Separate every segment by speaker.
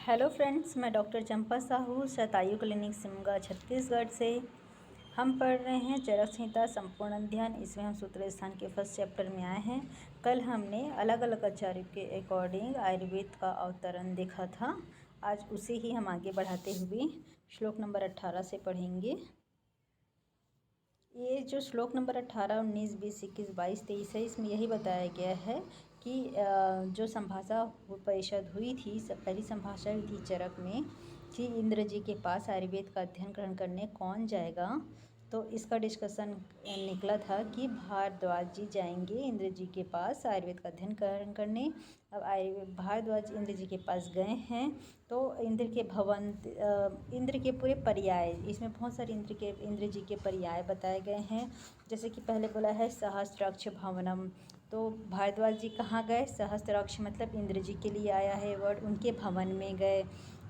Speaker 1: Hello friends, मैं doctor चंपा Sahu शतायु clinic Simga Chhattisgarh से। हम पढ़ रहे हैं चरक संहिता संपूर्ण अध्ययन। इसमें हम सूत्र स्थान के फर्स्ट चैप्टर में आए हैं। कल हमने अलग अलग आचार्यों के अकॉर्डिंग आयुर्वेद का अवतरण देखा था। आज उसे ही हम आगे बढ़ाते हुए श्लोक नंबर 18 से पढ़ेंगे। ये जो श्लोक नंबर 18, 19, 20, 21, 22, 23 है, इसमें यही बताया गया है कि जो संभाषा परिषद हुई थी, पहली संभाषा हुई थी चरक में कि इंद्र जी के पास आयुर्वेद का अध्ययन ग्रहण करने कौन जाएगा। तो इसका डिस्कशन निकला था कि भारद्वाज जी जाएंगे इंद्र जी के पास आयुर्वेद का अध्ययन ग्रहण करने। अब भारद्वाज इंद्र जी के पास गए हैं तो इंद्र के भवन, इंद्र के पूरे पर्याय, इसमें बहुत सारे इंद्र जी के पर्याय बताए गए हैं। जैसे कि पहले बोला है सहस्त्राक्ष भवनम। तो भारद्वाज जी कहाँ गए? सहस्त्राक्ष मतलब इंद्र जी के लिए आया है वर्ड, उनके भवन में गए।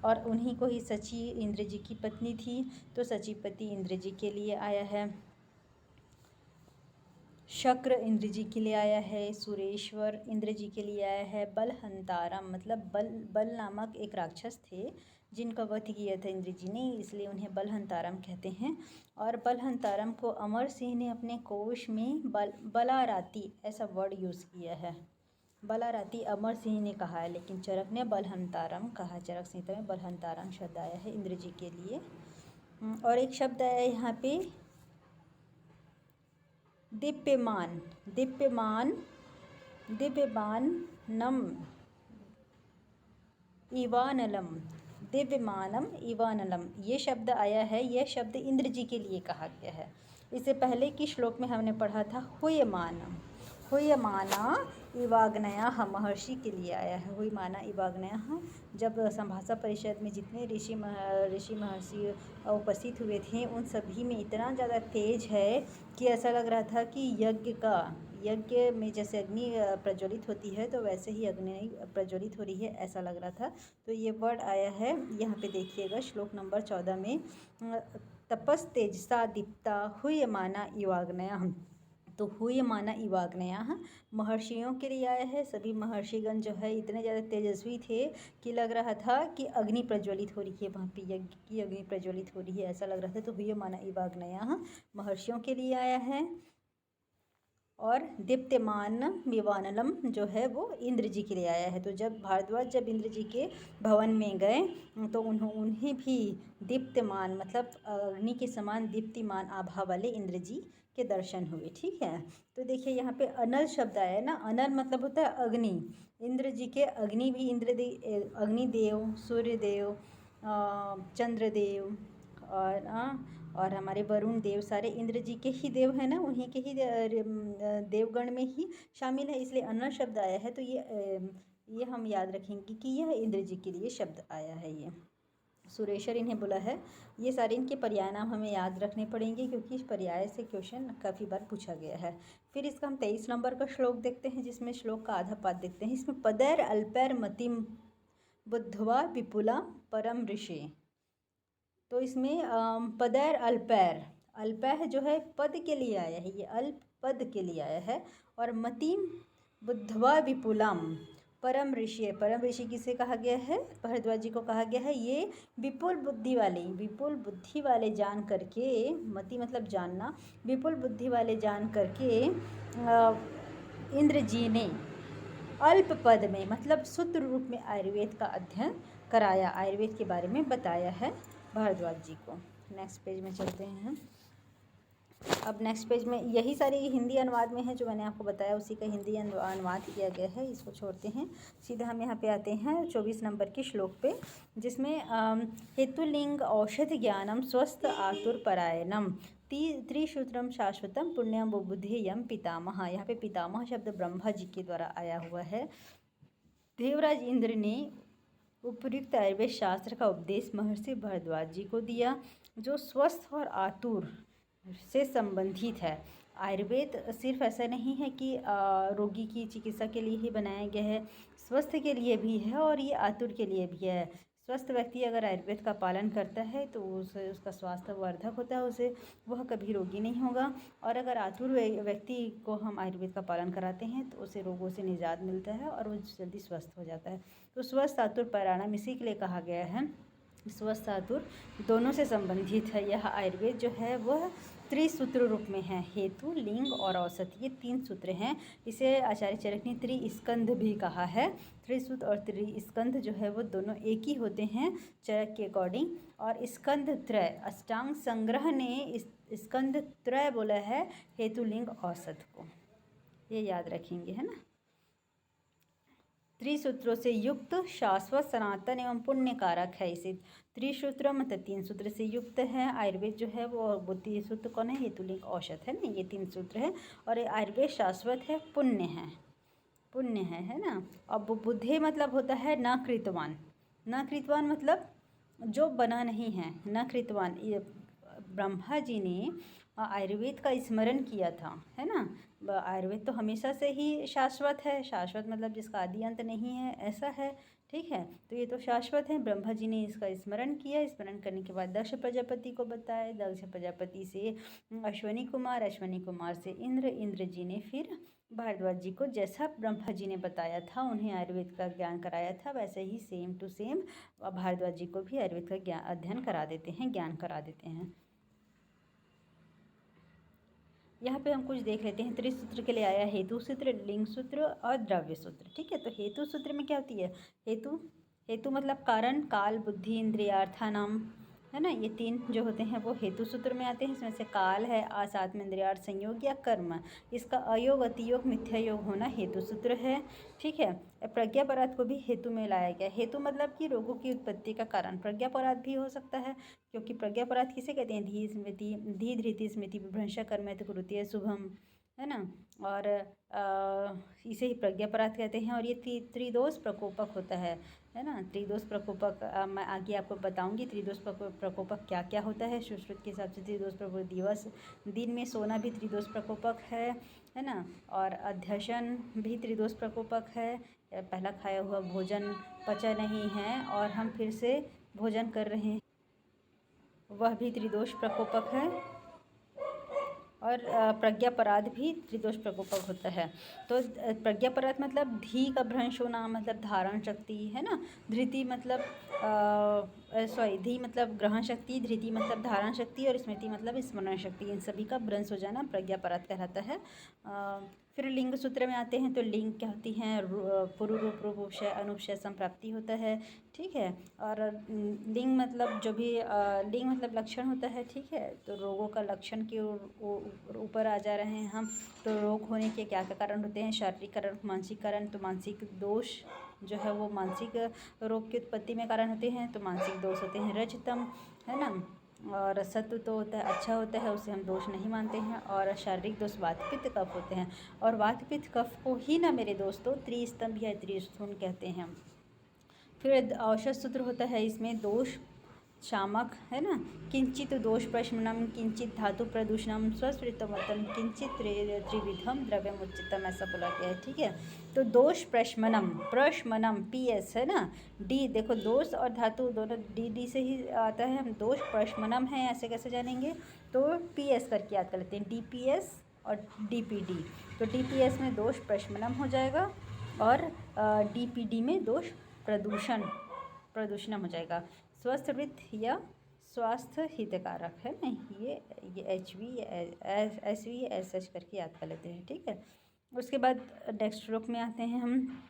Speaker 1: और उन्हीं को ही सची इंद्र जी की पत्नी थी, तो सचीपति इंद्र जी के लिए आया है। शक्र इंद्र जी के लिए आया है। सुरेश्वर इंद्र जी के लिए आया है। बलहंतारम मतलब बल नामक एक राक्षस थे जिनका वध किया था इंद्र जी ने, इसलिए उन्हें बलहंतारम कहते हैं। और बलहंतारम को अमर सिंह ने अपने कोश में बलाराती ऐसा वर्ड यूज़ किया है। बलाराती अमर सिंह ने कहा है, लेकिन चरक ने बलहंतारम कहा। चरक संहिता में बलहंतारम शब्द आया है इंद्र जी के लिए। और एक शब्द आया है यहाँ पे दिव्यमान। दिव्यमानम इवानलम। दिव्यमानम इवानलम ये शब्द आया है। यह शब्द इंद्र जी के लिए कहा गया है। इससे पहले की श्लोक में हमने पढ़ा था हुयमानम। हुयमाना इवाग्नया महर्षि के लिए आया है। हुयमाना इवाग्नया जब संभाषा परिषद में जितने ऋषि महर्षि उपस्थित हुए थे, उन सभी में इतना ज़्यादा तेज है कि ऐसा लग रहा था कि यज्ञ में जैसे अग्नि प्रज्वलित होती है, तो वैसे ही अग्नि प्रज्वलित हो रही है, ऐसा लग रहा था। तो ये वर्ड आया है यहाँ पे, देखिएगा श्लोक नंबर 14 में तपस तेजसा दीप्ता हुयमाना इवाग्नया। तो हुयमाना इवाग्नया महर्षियों के लिए आया है। सभी महर्षिगण जो है इतने ज़्यादा तेजस्वी थे कि लग रहा था कि अग्नि प्रज्वलित हो रही है, वहाँ पे यज्ञ की अग्नि प्रज्वलित हो रही है, ऐसा लग रहा था। तो हुयमाना इवाग्नया महर्षियों के लिए आया है। और दीप्यमान विवानलम जो है वो इंद्र जी के लिए आया है। तो जब इंद्र जी के भवन में गए तो उन्हें भी दीप्यमान मतलब अग्नि के समान दीप्तिमान आभा वाले इंद्र जी के दर्शन हुए। ठीक है, तो देखिए यहाँ पे अनल शब्द आया है ना। अनल मतलब होता है अग्नि। इंद्र जी के अग्नि भी अग्निदेव, सूर्यदेव, चंद्रदेव और हमारे वरुण देव सारे इंद्र जी के ही देव हैं ना, उन्हीं के ही देवगण में ही शामिल है, इसलिए अनल शब्द आया है। तो ये हम याद रखेंगे कि यह इंद्र जी के लिए शब्द आया है। ये सुरेश्वर इन्हें बोला है। ये सारे इनके पर्याय नाम हमें याद रखने पड़ेंगे क्योंकि इस पर्याय से क्वेश्चन काफ़ी बार पूछा गया है। फिर इसका हम 23 नंबर का श्लोक देखते हैं, जिसमें श्लोक का आधा पाद देखते हैं। इसमें पदैर अल्पैर मतिम बुद्धवा विपुला परम ऋषि। तो इसमें पदैर अल्पैर जो है पद के लिए आया है, ये अल्प पद के लिए आया है। और मतिम बुद्धवा विपुलम परम ऋषि। परम ऋषि किसे कहा गया है? भारद्वाज जी को कहा गया है। ये विपुल बुद्धि वाले जान करके, मति मतलब जानना, विपुल बुद्धि वाले जान करके इंद्र जी ने अल्प पद में मतलब सूत्र रूप में आयुर्वेद का अध्ययन कराया, आयुर्वेद के बारे में बताया है भारद्वाज जी को। नेक्स्ट पेज में चलते हैं। अब नेक्स्ट पेज में यही सारी हिंदी अनुवाद में है जो मैंने आपको बताया, उसी का हिंदी अनुवाद किया गया है। इसको छोड़ते हैं, सीधा हम यहाँ पे आते हैं 24 नंबर के श्लोक पे, जिसमें हेतुलिंग औषध ज्ञानम स्वस्थ आतुर परायणम त्रिसूत्रम शाश्वतम पुण्यम बुद्धेयम पितामह। यहाँ पे पितामह शब्द ब्रह्मा जी के द्वारा आया हुआ है। देवराज इंद्र ने उपयुक्त आयुर्वेद शास्त्र का उपदेश महर्षि भारद्वाज जी को दिया, जो स्वस्थ और आतुर से संबंधित है। आयुर्वेद सिर्फ ऐसा नहीं है कि रोगी की चिकित्सा के लिए ही बनाया गया है, स्वस्थ के लिए भी है और ये आतुर के लिए भी है। स्वस्थ व्यक्ति अगर आयुर्वेद का पालन करता है तो उसे उसका स्वास्थ्य वर्धक होता है, उसे वह कभी रोगी नहीं होगा। और अगर आतुर व्यक्ति को हम आयुर्वेद का पालन कराते हैं तो उसे रोगों से निजात मिलता है और वो जल्दी स्वस्थ हो जाता है। तो स्वस्थ आतुर प्राणायाम इसी के लिए कहा गया है। स्वस्थ आतुर दोनों से संबंधित है। यह आयुर्वेद जो है वह त्रिसूत्र रूप में है। हेतु, लिंग और औषध, ये 3 सूत्र हैं। इसे आचार्य चरक ने त्रिस्कंध भी कहा है। त्रिसूत्र और त्रिस्कंध जो है वो दोनों एक ही होते हैं चरक के अकॉर्डिंग। और स्कंध त्रय, अष्टांग संग्रह ने स्कंध त्रय बोला है हेतु, लिंग, औषध को। ये याद रखेंगे, है ना। त्रिसूत्रों से युक्त शाश्वत, सनातन एवं पुण्यकारक है। इसे त्रिसूत्र मतलब 3 सूत्र से युक्त है। आयुर्वेद जो है वो 3 सूत्र कौन है? हेतु, लिंग, औषध, है ना, ये 3 सूत्र है। और आयुर्वेद शाश्वत है, पुण्य है, पुण्य है ना। अब बुद्धे मतलब होता है न कृतवान। न कृतवान मतलब जो बना नहीं है, न कृतवान। ये ब्रह्मा जी ने आयुर्वेद का स्मरण किया था, है ना। आयुर्वेद तो हमेशा से ही शाश्वत है। शाश्वत मतलब जिसका आदि अंत नहीं है, ऐसा है, ठीक है। तो ये तो शाश्वत है। ब्रह्मा जी ने इसका स्मरण किया। स्मरण करने के बाद दक्ष प्रजापति को बताया। दक्ष प्रजापति से अश्वनी कुमार, अश्वनी कुमार से इंद्र, इंद्र जी ने फिर भारद्वाज जी को जैसा ब्रह्मा जी ने बताया था, उन्हें आयुर्वेद का ज्ञान कराया था, वैसे ही सेम टू सेम भारद्वाज जी को भी आयुर्वेद का ज्ञान अध्ययन करा देते हैं, ज्ञान करा देते हैं। यहाँ पे हम कुछ देख लेते हैं। त्रिसूत्र के लिए आया हेतु सूत्र, लिंग सूत्र और द्रव्य सूत्र, ठीक है। तो हेतु सूत्र में क्या होती है? हेतु, हेतु मतलब कारण, काल, बुद्धि, इंद्रिय, अर्थानाम, है ना। ये 3 जो होते हैं वो हेतु सूत्र में आते हैं। इसमें से काल है, साथ में इंद्रियार्थ, संयोग या कर्म, इसका अयोग, अतियोग, मिथ्या योग होना हेतु सूत्र है, ठीक है। प्रज्ञापराध को भी हेतु में लाया गया। हेतु मतलब कि रोगों की उत्पत्ति का कारण प्रज्ञापराध भी हो सकता है, क्योंकि प्रज्ञापराध किसे कहते हैं? धी स्मृति, धी धृति स्मृति विभ्रंश कर्म कुरुते शुभम, है ना। और इसे ही प्रज्ञापराध कहते हैं। और ये त्रिदोष प्रकोपक होता है ना। त्रिदोष प्रकोपक मैं आगे आपको बताऊंगी त्रिदोष प्रकोपक क्या क्या होता है। सुश्रुत के हिसाब से त्रिदोष प्रकोपक दिवस, दिन में सोना भी त्रिदोष प्रकोपक है ना। और अध्यशन भी त्रिदोष प्रकोपक है। पहला खाया हुआ भोजन पचा नहीं है और हम फिर से भोजन कर रहे हैं, वह भी त्रिदोष प्रकोपक है। और प्रज्ञापराध भी त्रिदोष प्रकोपक होता है। तो प्रज्ञापराध मतलब धी का भ्रंश होना, मतलब धारण शक्ति, है ना। धृति मतलब धी मतलब ग्रहण शक्ति, धृति मतलब धारण शक्ति और स्मृति मतलब स्मरण शक्ति, इन सभी का भ्रंश हो जाना प्रज्ञापराध कहलाता है। फिर लिंग सूत्र में आते हैं तो लिंग क्या होती हैं? पूर्व रूप, रूप उपशय, अनुपशय, संप्राप्ति होता है, ठीक है। और लिंग मतलब जो भी लिंग मतलब लक्षण होता है, ठीक है। तो रोगों का लक्षण के ऊपर आ जा रहे हैं हम। तो रोग होने के क्या क्या कारण होते हैं? शारीरिक कारण, मानसिक कारण। तो मानसिक दोष जो है वो मानसिक रोग की उत्पत्ति में कारण होते हैं। तो मानसिक दोष होते हैं रजतम, है ना। और सत्व तो होता है, अच्छा होता है, उसे हम दोष नहीं मानते हैं। और शारीरिक दोष वात पित्त कफ होते हैं। और वात पित्त कफ को ही ना मेरे दोस्तों त्रिस्तंभ या त्रिस्थून कहते हैं। फिर औषध सूत्र होता है इसमें दोष शामक, है ना। किंचित दोष प्रशमनम, किंचित धातु प्रदूषणम, स्वस्वृतमतम, किंचित त्रिविधम द्रव्यमुचितम, ऐसा बोला गया है, ठीक है। तो दोष प्रशमनम, प्रशमनम PS है ना। डी देखो, दोष और धातु दोनों डी से ही आता है। हम दोष प्रशमनम है ऐसे कैसे जानेंगे? तो PS करके याद कर लेते हैं, DPS और DPD। तो DPS में दोष प्रशमनम हो जाएगा और DPD में दोष प्रदूषण हो जाएगा। स्वस्थ वृत्त या स्वास्थ्य हितकारक, है ना। ये HV SV SH करके याद कर लेते हैं, ठीक है। उसके बाद नेक्स्ट श्लोक में आते हैं हम।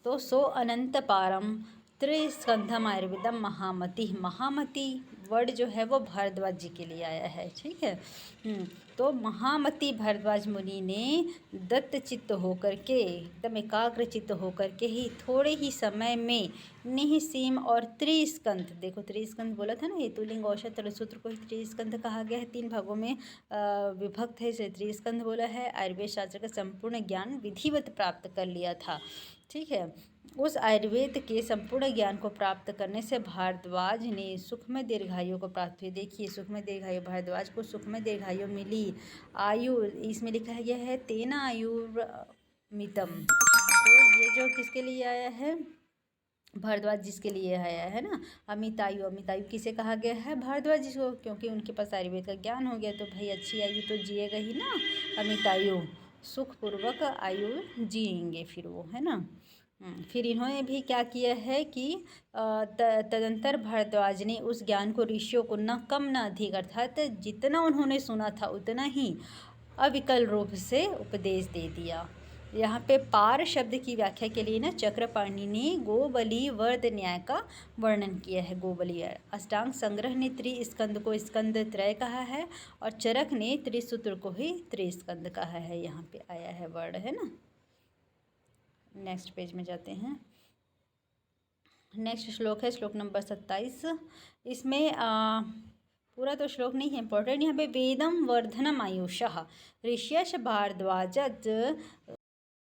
Speaker 1: तो सो अनंत पारम त्रिस्कंधम आयुर्वेदम महामति, महामति वर्ड जो है वो भारद्वाज जी के लिए आया है, ठीक है। तो महामति भारद्वाज मुनि ने दत्त चित्त होकर के, एकदम एकाग्र चित्त होकर के ही थोड़े ही समय में निःसीम और त्रिस्कंध, देखो त्रिस्कंध बोला था ना, हेतुलिंग औषध सूत्र को ही त्रिस्कंध कहा गया है। 3 भागों में विभक्त है, इसे त्रिस्कंध बोला है। आयुर्वेद शास्त्र का संपूर्ण ज्ञान विधिवत प्राप्त कर लिया था, ठीक है। उस आयुर्वेद के संपूर्ण ज्ञान को प्राप्त करने से भारद्वाज ने सुखमय दीर्घायु को प्राप्त हुई। देखिए सुखमय दीर्घायु, भारद्वाज को सुखमय दीर्घायु मिली। आयु इसमें लिखा गया है तेना आयुर्मितम। तो ये जो किसके लिए आया है? भारद्वाज जिसके लिए आया है ना। अमितायु, अमितायु किसे कहा गया है? भारद्वाज जी को, क्योंकि उनके पास आयुर्वेद का ज्ञान हो गया। तो भाई अच्छी आयु तो जिएगा ही ना अमितायु, सुखपूर्वक आयु जिएंगे फिर वो, है ना। फिर इन्होंने भी क्या किया है कि तदंतर भारद्वाज ने उस ज्ञान को ऋषियों को न कम न अधिक, अर्थात जितना उन्होंने सुना था उतना ही अविकल रूप से उपदेश दे दिया। यहाँ पे पार शब्द की व्याख्या के लिए ना चक्रपाणि ने गोबली वर्द न्याय का वर्णन किया है। गोबली अष्टांग संग्रह ने त्रिस्कंद को स्कंद त्रय कहा है, और चरक ने त्रिसूत्र को ही त्रिस्कंद कहा है। यहाँ पे आया है वर्ड, है ना। नेक्स्ट पेज में जाते हैं। नेक्स्ट श्लोक है श्लोक नंबर 27। इसमें पूरा तो श्लोक नहीं है इम्पोर्टेंट। यहाँ पे वेदम वर्धनम आयुषः ऋष्यश भारद्वाजत